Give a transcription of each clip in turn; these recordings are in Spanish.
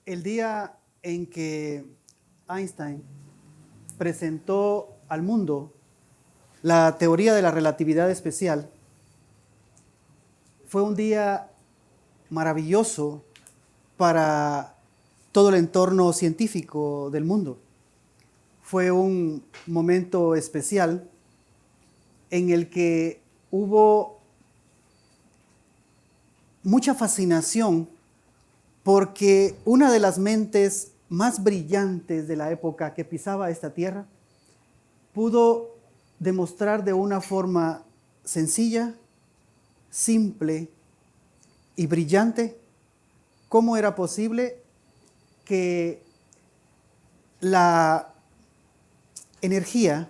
El día en que Einstein presentó al mundo la teoría de la relatividad especial, fue un día maravilloso para todo el entorno científico del mundo. Fue un momento especial en el que hubo mucha fascinación porque una de las mentes más brillantes de la época que pisaba esta tierra pudo demostrar de una forma sencilla, simple y brillante cómo era posible que la energía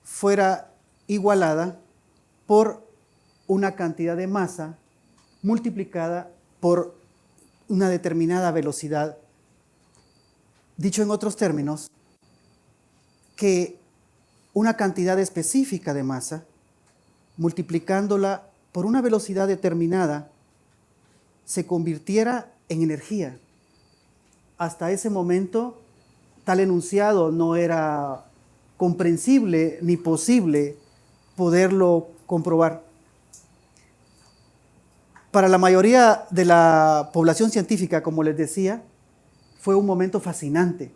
fuera igualada por una cantidad de masa multiplicada por una determinada velocidad. Dicho en otros términos, que una cantidad específica de masa, multiplicándola por una velocidad determinada, se convirtiera en energía. Hasta ese momento, tal enunciado no era comprensible ni posible poderlo comprobar. Para la mayoría de la población científica, como les decía, fue un momento fascinante,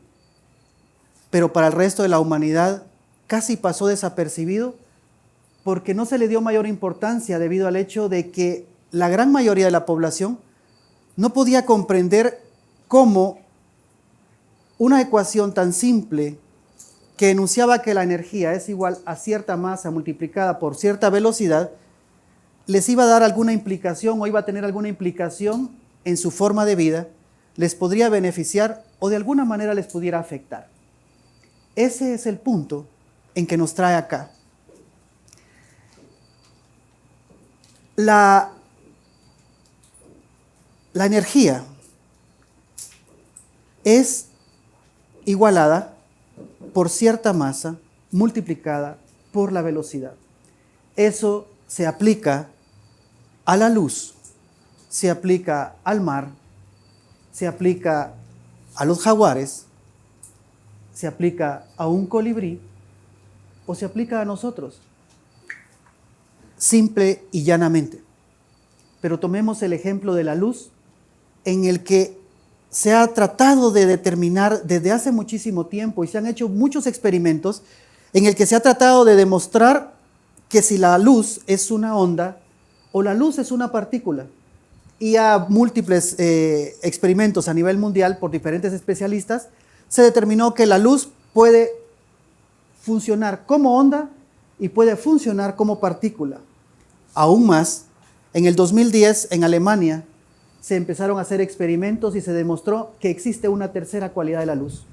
pero para el resto de la humanidad casi pasó desapercibido porque no se le dio mayor importancia debido al hecho de que la gran mayoría de la población no podía comprender cómo una ecuación tan simple que enunciaba que la energía es igual a cierta masa multiplicada por cierta velocidad, les iba a dar alguna implicación o iba a tener alguna implicación en su forma de vida, les podría beneficiar o de alguna manera les pudiera afectar. Ese es el punto en que nos trae acá. La energía es igualada por cierta masa multiplicada por la velocidad. Eso se aplica a la luz, se aplica al mar, se aplica a los jaguares, se aplica a un colibrí o se aplica a nosotros. Simple y llanamente. Pero tomemos el ejemplo de la luz, en el que se ha tratado de determinar desde hace muchísimo tiempo y se han hecho muchos experimentos en el que se ha tratado de demostrar que si la luz es una onda o la luz es una partícula. Y a múltiples experimentos a nivel mundial por diferentes especialistas, se determinó que la luz puede funcionar como onda y puede funcionar como partícula. Aún más, en el 2010 en Alemania se empezaron a hacer experimentos y se demostró que existe una tercera cualidad de la luz.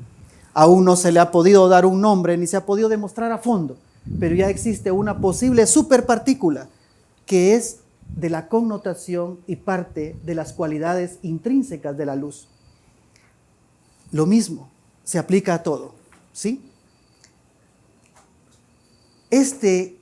Aún no se le ha podido dar un nombre ni se ha podido demostrar a fondo, pero ya existe una posible superpartícula que es de la connotación y parte de las cualidades intrínsecas de la luz. Lo mismo se aplica a todo, ¿sí? Este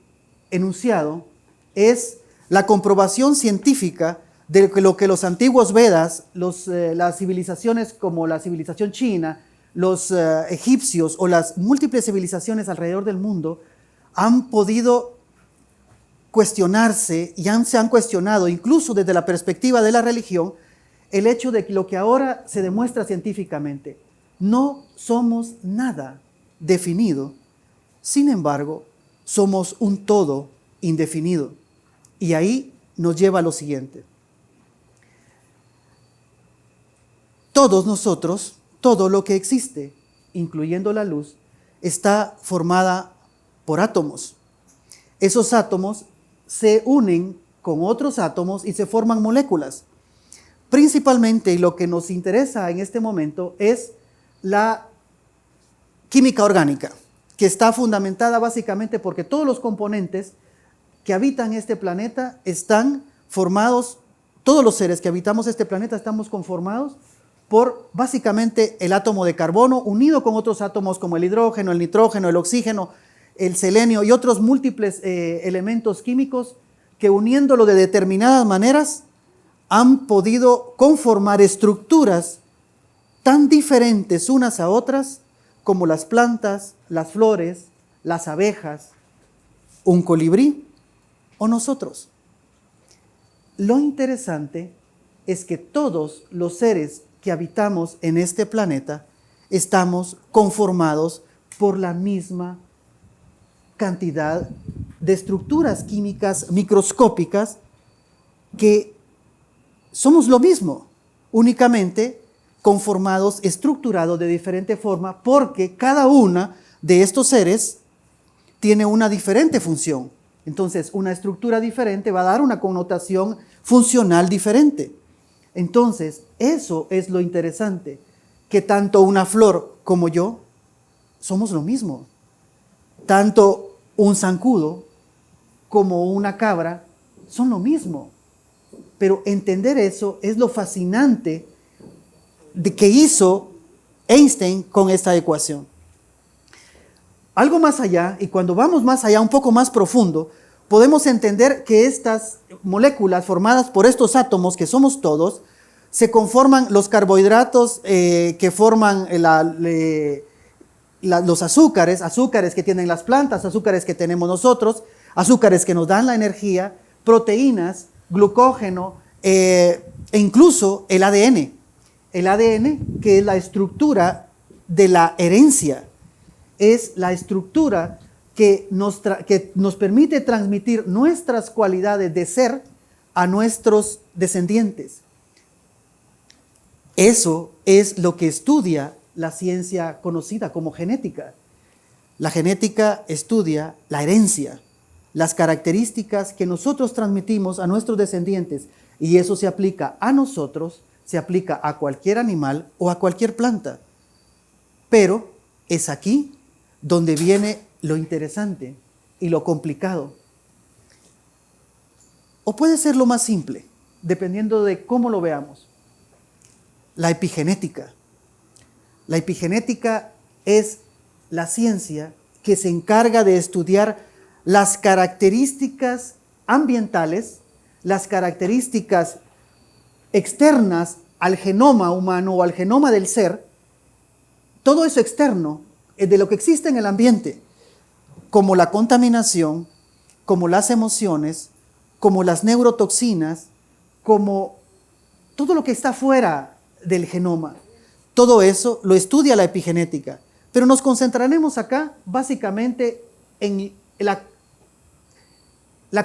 enunciado es la comprobación científica de lo que los antiguos Vedas, las civilizaciones como la civilización china, los egipcios o las múltiples civilizaciones alrededor del mundo han podido cuestionarse y se han cuestionado, incluso desde la perspectiva de la religión, el hecho de que lo que ahora se demuestra científicamente, no somos nada definido, sin embargo, somos un todo indefinido. Y ahí nos lleva a lo siguiente. Todos nosotros, todo lo que existe, incluyendo la luz, está formada por átomos. Esos átomos se unen con otros átomos y se forman moléculas. Principalmente, y lo que nos interesa en este momento es la química orgánica, que está fundamentada básicamente porque todos los componentes que habitan este planeta están formados, todos los seres que habitamos este planeta estamos conformados por básicamente el átomo de carbono unido con otros átomos como el hidrógeno, el nitrógeno, el oxígeno, el selenio y otros múltiples elementos químicos que uniéndolo de determinadas maneras han podido conformar estructuras tan diferentes unas a otras como las plantas, las flores, las abejas, un colibrí o nosotros. Lo interesante es que todos los seres que habitamos en este planeta estamos conformados por la misma cantidad de estructuras químicas microscópicas, que somos lo mismo, únicamente conformados, estructurados de diferente forma, porque cada una de estos seres tiene una diferente función. Entonces, una estructura diferente va a dar una connotación funcional diferente. Entonces, eso es lo interesante, que tanto una flor como yo somos lo mismo. Tanto un zancudo como una cabra son lo mismo. Pero entender eso es lo fascinante de que hizo Einstein con esta ecuación. Algo más allá, y cuando vamos más allá, un poco más profundo, podemos entender que estas moléculas formadas por estos átomos, que somos todos, se conforman los carbohidratos que forman los azúcares que tienen las plantas, azúcares que tenemos nosotros, azúcares que nos dan la energía, proteínas, glucógeno e incluso el ADN. El ADN, que es la estructura de la herencia, es la estructura que nos permite transmitir nuestras cualidades de ser a nuestros descendientes. Eso es lo que estudia la ciencia conocida como genética. La genética estudia la herencia, las características que nosotros transmitimos a nuestros descendientes, y eso se aplica a nosotros, se aplica a cualquier animal o a cualquier planta. Pero es aquí donde viene lo interesante y lo complicado. O puede ser lo más simple, dependiendo de cómo lo veamos. La epigenética. La epigenética es la ciencia que se encarga de estudiar las características ambientales, las características externas al genoma humano o al genoma del ser, todo eso externo de lo que existe en el ambiente, como la contaminación, como las emociones, como las neurotoxinas, como todo lo que está fuera del genoma. Todo eso lo estudia la epigenética, pero nos concentraremos acá básicamente en la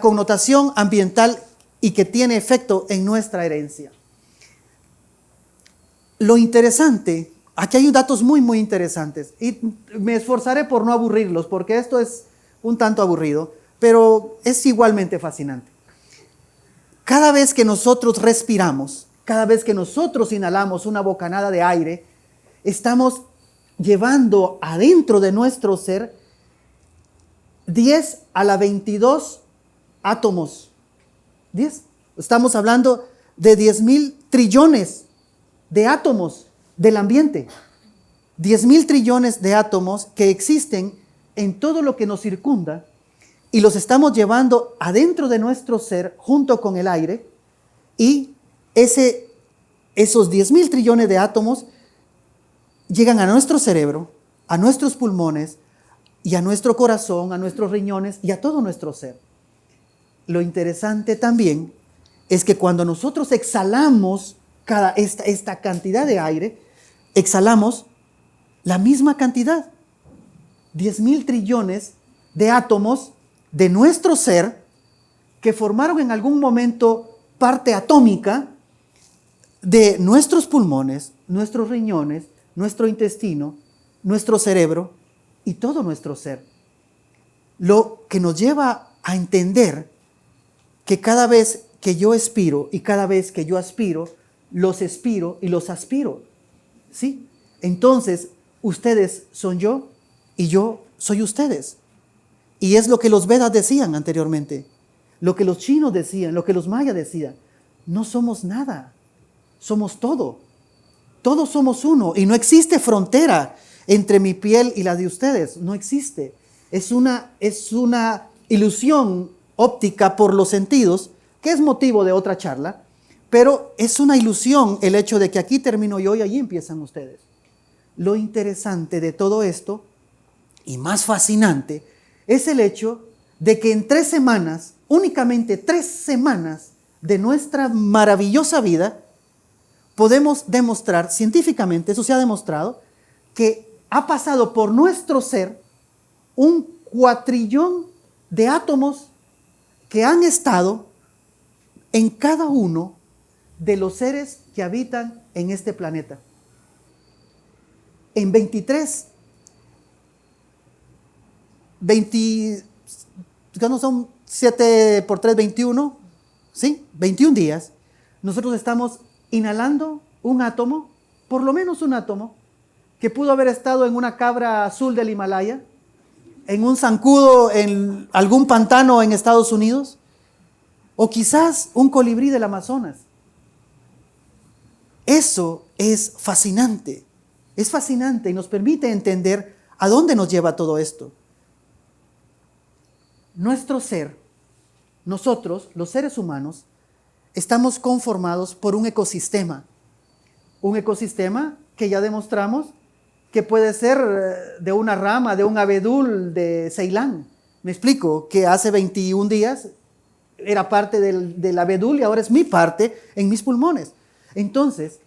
connotación ambiental y que tiene efecto en nuestra herencia. Lo interesante, aquí hay datos muy, muy interesantes y me esforzaré por no aburrirlos porque esto es un tanto aburrido, pero es igualmente fascinante. Cada vez que nosotros respiramos, cada vez que nosotros inhalamos una bocanada de aire, estamos llevando adentro de nuestro ser 10 a la 22 átomos. 10. Estamos hablando de 10,000 trillones de átomos del ambiente. 10,000 trillones de átomos que existen en todo lo que nos circunda y los estamos llevando adentro de nuestro ser junto con el aire, y esos 10,000 trillones de átomos llegan a nuestro cerebro, a nuestros pulmones y a nuestro corazón, a nuestros riñones y a todo nuestro ser. Lo interesante también es que cuando nosotros exhalamos esta cantidad de aire, exhalamos la misma cantidad, 10,000 trillones de átomos de nuestro ser que formaron en algún momento parte atómica de nuestros pulmones, nuestros riñones, nuestro intestino, nuestro cerebro y todo nuestro ser. Lo que nos lleva a entender que cada vez que yo expiro y cada vez que yo aspiro, los expiro y los aspiro. ¿Sí? Entonces, ustedes son yo y yo soy ustedes. Y es lo que los Vedas decían anteriormente, lo que los chinos decían, lo que los mayas decían. No somos nada, somos todo. Todos somos uno y no existe frontera entre mi piel y la de ustedes. No existe. Es una ilusión óptica por los sentidos, que es motivo de otra charla, Pero es una ilusión el hecho de que aquí termino yo y allí empiezan ustedes. Lo interesante de todo esto, y más fascinante, es el hecho de que en 3 semanas, únicamente 3 semanas de nuestra maravillosa vida, podemos demostrar científicamente, eso se ha demostrado, que ha pasado por nuestro ser un cuatrillón de átomos que han estado en cada uno de los seres que habitan en este planeta. En 20, no son 7 por 3, 21, ¿sí? 21 días, nosotros estamos inhalando un átomo, por lo menos un átomo, que pudo haber estado en una cabra azul del Himalaya, en un zancudo en algún pantano en Estados Unidos, o quizás un colibrí del Amazonas. Eso es fascinante y nos permite entender a dónde nos lleva todo esto. Nuestro ser, nosotros, los seres humanos, estamos conformados por un ecosistema que ya demostramos que puede ser de una rama, de un abedul de Ceilán. Me explico, que hace 21 días era parte del abedul y ahora es mi parte en mis pulmones. Entonces,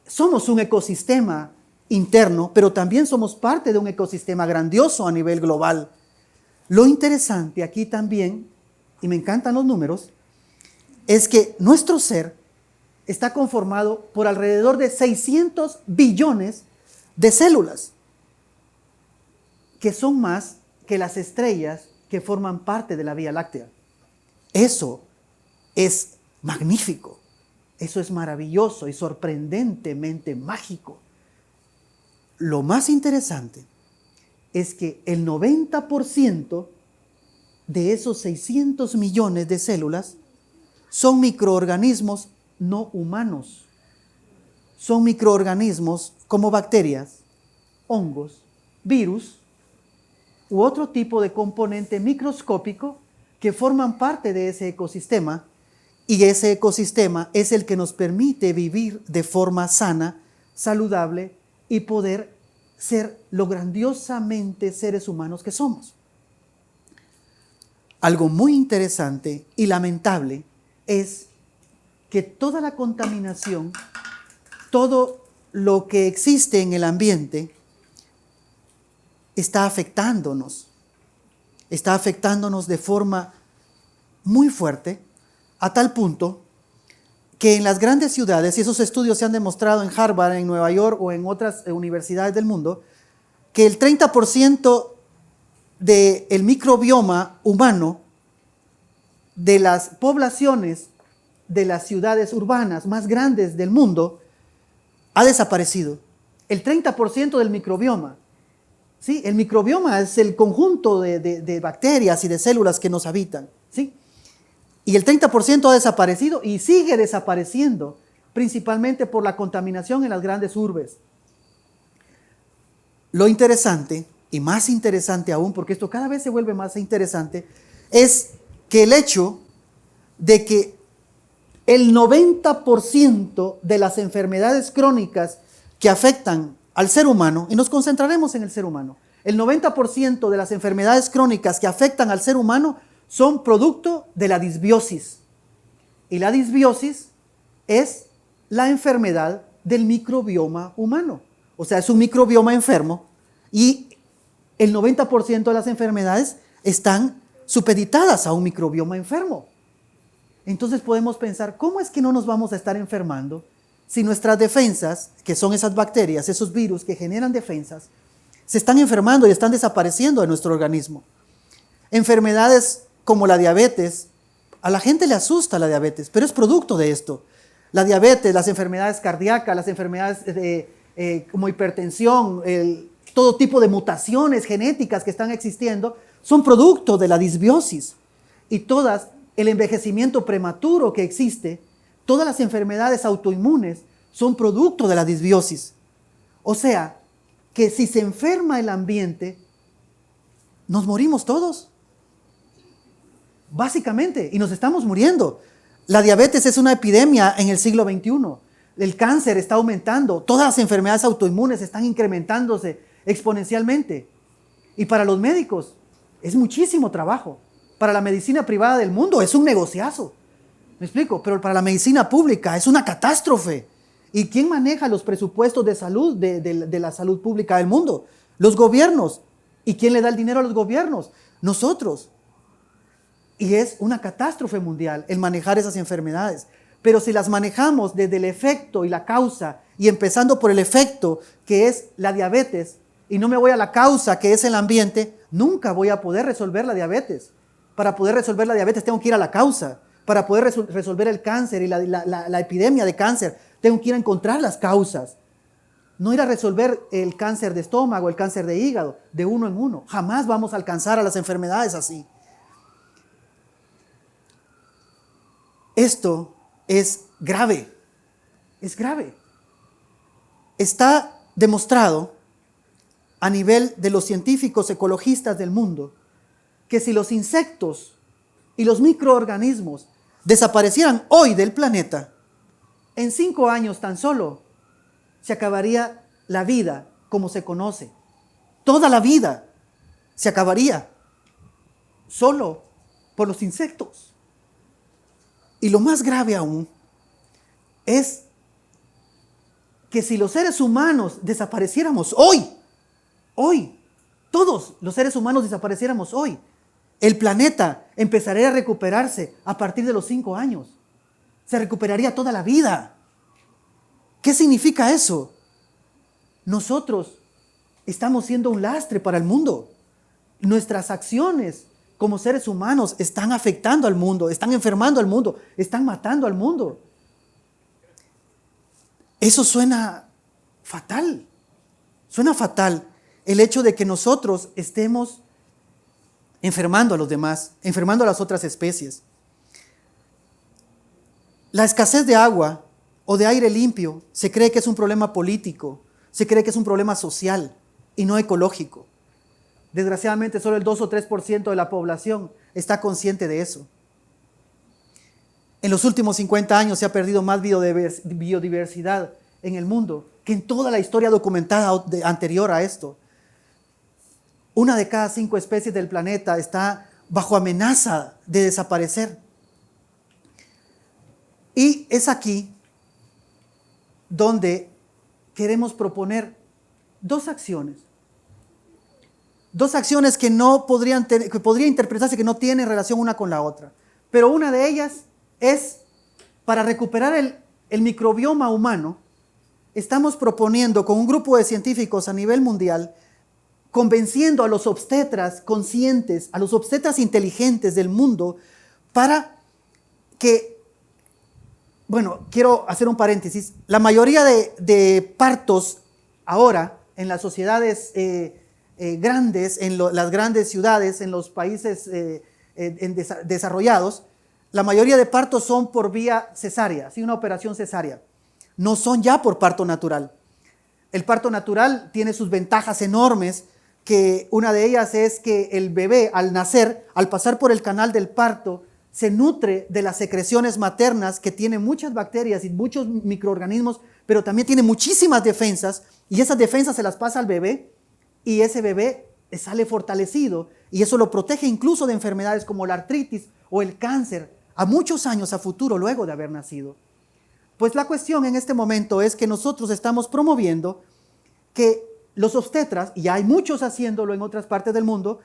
somos un ecosistema interno, pero también somos parte de un ecosistema grandioso a nivel global. Lo interesante aquí también, y me encantan los números, es que nuestro ser está conformado por alrededor de 600 billones de células, que son más que las estrellas que forman parte de la Vía Láctea. Eso es magnífico, eso es maravilloso y sorprendentemente mágico. Lo más interesante es que el 90% de esos 600 millones de células son microorganismos no humanos. Son microorganismos como bacterias, hongos, virus u otro tipo de componente microscópico que forman parte de ese ecosistema, y ese ecosistema es el que nos permite vivir de forma sana, saludable y poder ser lo grandiosamente seres humanos que somos. Algo muy interesante y lamentable es que toda la contaminación, todo lo que existe en el ambiente está afectándonos de forma muy fuerte, a tal punto que en las grandes ciudades, y esos estudios se han demostrado en Harvard, en Nueva York o en otras universidades del mundo, que el 30% del microbioma humano de las poblaciones de las ciudades urbanas más grandes del mundo ha desaparecido. El 30% del microbioma. ¿Sí? El microbioma es el conjunto de bacterias y de células que nos habitan. ¿Sí? Y el 30% ha desaparecido y sigue desapareciendo, principalmente por la contaminación en las grandes urbes. Lo interesante, y más interesante aún, porque esto cada vez se vuelve más interesante, es que el hecho de que el 90% de las enfermedades crónicas que afectan al ser humano, y nos concentraremos en el ser humano, el 90% de las enfermedades crónicas que afectan al ser humano son producto de la disbiosis. Y la disbiosis es la enfermedad del microbioma humano. O sea, es un microbioma enfermo y el 90% de las enfermedades están supeditadas a un microbioma enfermo. Entonces podemos pensar, ¿cómo es que no nos vamos a estar enfermando si nuestras defensas, que son esas bacterias, esos virus que generan defensas, se están enfermando y están desapareciendo de nuestro organismo? Enfermedades como la diabetes, a la gente le asusta la diabetes, pero es producto de esto. La diabetes, las enfermedades cardíacas, las enfermedades como hipertensión, todo tipo de mutaciones genéticas que están existiendo, son producto de la disbiosis. Y todas, el envejecimiento prematuro que existe, todas las enfermedades autoinmunes son producto de la disbiosis. O sea, que si se enferma el ambiente, nos morimos todos. Básicamente, y nos estamos muriendo. La diabetes es una epidemia en el siglo XXI. El cáncer está aumentando. Todas las enfermedades autoinmunes están incrementándose exponencialmente. Y para los médicos es muchísimo trabajo. Para la medicina privada del mundo es un negociazo. ¿Me explico? Pero para la medicina pública es una catástrofe. ¿Y quién maneja los presupuestos de salud, de la salud pública del mundo? Los gobiernos. ¿Y quién le da el dinero a los gobiernos? Nosotros. Y es una catástrofe mundial el manejar esas enfermedades. Pero si las manejamos desde el efecto y la causa, y empezando por el efecto, que es la diabetes, y no me voy a la causa, que es el ambiente, nunca voy a poder resolver la diabetes. Para poder resolver la diabetes tengo que ir a la causa. Para poder resolver el cáncer y la epidemia de cáncer, tengo que ir a encontrar las causas. No ir a resolver el cáncer de estómago, el cáncer de hígado, de uno en uno. Jamás vamos a alcanzar a las enfermedades así. Esto es grave. Es grave. Está demostrado a nivel de los científicos ecologistas del mundo que si los insectos y los microorganismos desaparecieran hoy del planeta, en 5 años tan solo se acabaría la vida como se conoce. Toda la vida se acabaría solo por los insectos. Y lo más grave aún es que si los seres humanos desapareciéramos hoy, todos los seres humanos desapareciéramos hoy, el planeta empezaría a recuperarse a partir de los 5 años. Se recuperaría toda la vida. ¿Qué significa eso? Nosotros estamos siendo un lastre para el mundo. Nuestras acciones como seres humanos están afectando al mundo, están enfermando al mundo, están matando al mundo. Eso suena fatal. Suena fatal el hecho de que nosotros estemos enfermando a los demás, enfermando a las otras especies. La escasez de agua o de aire limpio se cree que es un problema político, se cree que es un problema social y no ecológico. Desgraciadamente, solo el 2 o 3% de la población está consciente de eso. En los últimos 50 años se ha perdido más biodiversidad en el mundo que en toda la historia documentada anterior a esto. 1 de cada 5 especies del planeta está bajo amenaza de desaparecer. Y es aquí donde queremos proponer 2 acciones. 2 acciones que podría interpretarse que no tienen relación una con la otra. Pero una de ellas es para recuperar el microbioma humano. Estamos proponiendo con un grupo de científicos a nivel mundial, convenciendo a los obstetras conscientes, a los obstetras inteligentes del mundo, para que, bueno, quiero hacer un paréntesis, la mayoría de partos ahora en las sociedades grandes, en las grandes ciudades, en los países desarrollados, la mayoría de partos son por vía cesárea, ¿sí? Una operación cesárea. No son ya por parto natural. El parto natural tiene sus ventajas enormes, que una de ellas es que el bebé al nacer, al pasar por el canal del parto, se nutre de las secreciones maternas, que tiene muchas bacterias y muchos microorganismos, pero también tiene muchísimas defensas, y esas defensas se las pasa al bebé, y ese bebé sale fortalecido, y eso lo protege incluso de enfermedades como la artritis o el cáncer a muchos años a futuro luego de haber nacido. Pues la cuestión en este momento es que nosotros estamos promoviendo que los obstetras, y hay muchos haciéndolo en otras partes del mundo,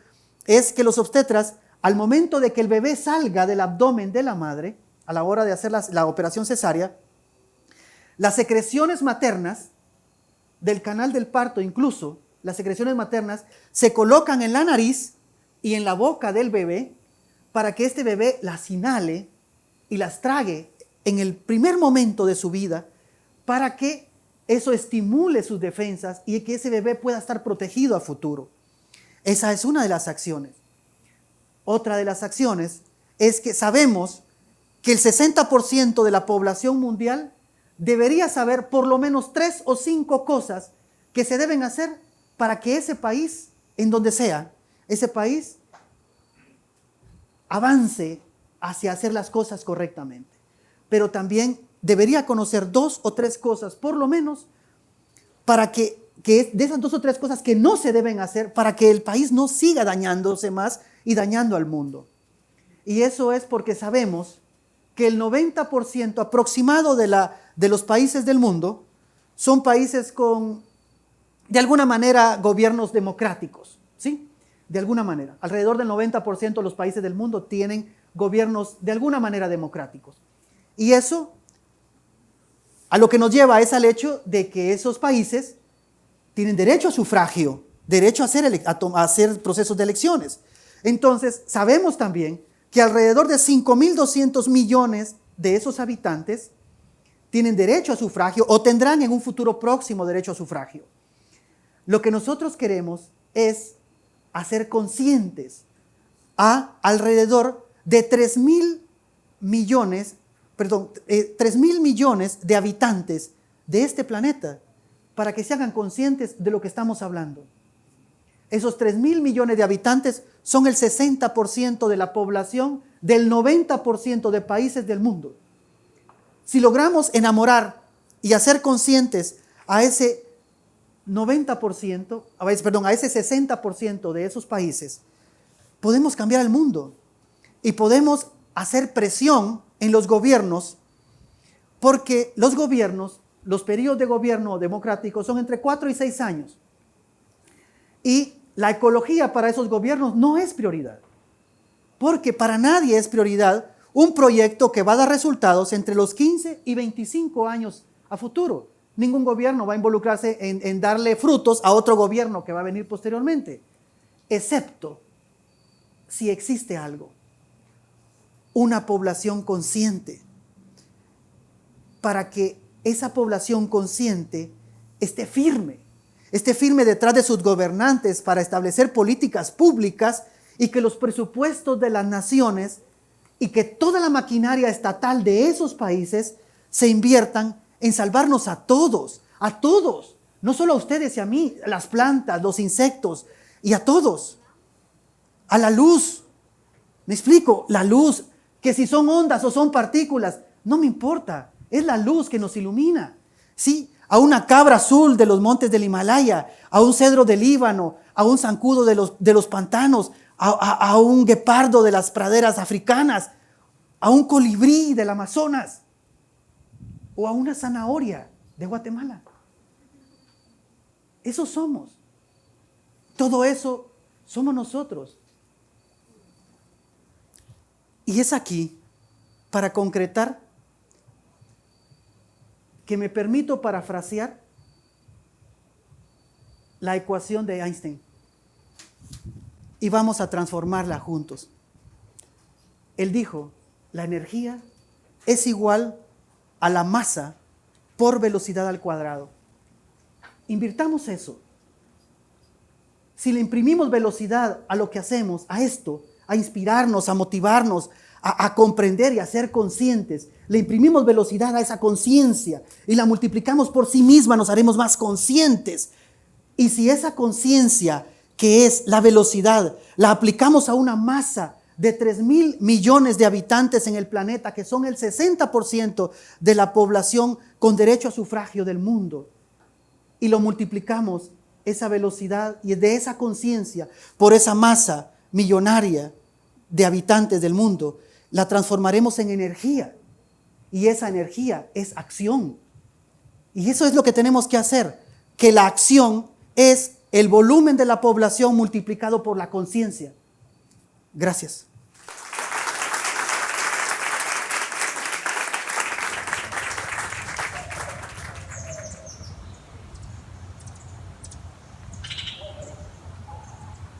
es que los obstetras, al momento de que el bebé salga del abdomen de la madre, a la hora de hacer la operación cesárea, las secreciones maternas del canal del parto, incluso las secreciones maternas, se colocan en la nariz y en la boca del bebé para que este bebé las inhale y las trague en el primer momento de su vida, para que eso estimule sus defensas y que ese bebé pueda estar protegido a futuro. Esa es una de las acciones. Otra de las acciones es que sabemos que el 60% de la población mundial debería saber por lo menos 3 o 5 cosas que se deben hacer para que ese país, en donde sea, ese país avance hacia hacer las cosas correctamente. pero también debería conocer 2 o 3 cosas, por lo menos, para que de esas 2 o 3 cosas que no se deben hacer, para que el país no siga dañándose más y dañando al mundo. Y eso es porque sabemos que el 90% aproximado de los países del mundo son países con, de alguna manera, gobiernos democráticos, ¿sí? De alguna manera. Alrededor del 90% de los países del mundo tienen gobiernos de alguna manera democráticos. Y eso a lo que nos lleva es al hecho de que esos países tienen derecho a sufragio, derecho a hacer procesos de elecciones. Entonces, sabemos también que alrededor de 5.200 millones de esos habitantes tienen derecho a sufragio o tendrán en un futuro próximo derecho a sufragio. Lo que nosotros queremos es hacer conscientes a alrededor de 3.000 millones de habitantes de este planeta para que se hagan conscientes de lo que estamos hablando. Esos 3.000 millones de habitantes son el 60% de la población del 90% de países del mundo. Si logramos enamorar y hacer conscientes a ese 90%, a ese 60% de esos países, podemos cambiar el mundo y podemos hacer presión en los gobiernos, porque los gobiernos, los periodos de gobierno democráticos son entre 4 y 6 años. Y la ecología para esos gobiernos no es prioridad, porque para nadie es prioridad un proyecto que va a dar resultados entre los 15 y 25 años a futuro. Ningún gobierno va a involucrarse en darle frutos a otro gobierno que va a venir posteriormente, excepto si existe algo, una población consciente, para que esa población consciente esté firme detrás de sus gobernantes para establecer políticas públicas y que los presupuestos de las naciones y que toda la maquinaria estatal de esos países se inviertan en salvarnos a todos, no solo a ustedes y a mí, a las plantas, los insectos y a todos, a la luz. ¿Me explico? La luz, que si son ondas o son partículas, no me importa, es la luz que nos ilumina, ¿sí? A una cabra azul de los montes del Himalaya, a un cedro del Líbano, a un zancudo de los pantanos, a un guepardo de las praderas africanas, a un colibrí del Amazonas o a una zanahoria de Guatemala. Eso somos. Todo eso somos nosotros. Y es aquí, para concretar, que me permito parafrasear la ecuación de Einstein. Y vamos a transformarla juntos. Él dijo, la energía es igual a la masa por velocidad al cuadrado. Invirtamos eso. Si le imprimimos velocidad a lo que hacemos, a esto, a inspirarnos, a motivarnos, a comprender y a ser conscientes, le imprimimos velocidad a esa conciencia y la multiplicamos por sí misma, nos haremos más conscientes. Y si esa conciencia, que es la velocidad, la aplicamos a una masa de 3.000 millones de habitantes en el planeta, que son el 60% de la población con derecho a sufragio del mundo, y lo multiplicamos, esa velocidad y de esa conciencia, por esa masa millonaria de habitantes del mundo, la transformaremos en energía. Y esa energía es acción. Y eso es lo que tenemos que hacer, que la acción es el volumen de la población multiplicado por la conciencia. Gracias.